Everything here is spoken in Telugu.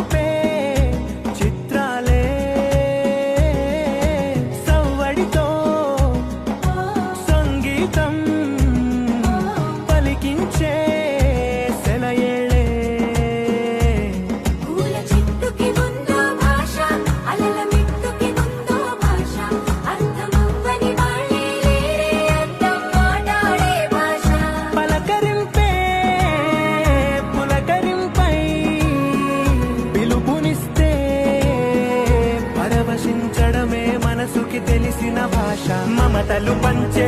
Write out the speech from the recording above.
చూపే చిత్రాలే సవ్వడితో సంగీతం పలికించే సెలయేళే పూల చిట్టుకి ఉందో భాష అలల మిట్టుకి ఉందో భాష అర్థమవ్వని వాళ్ళే లేరే అర్థం మాట్లాడే భాష పలకరింపే పులకరింపై పిలుపునిస్తే పరవశించడమే మనసుకి తెలిసిన భాష మమతలు పంచే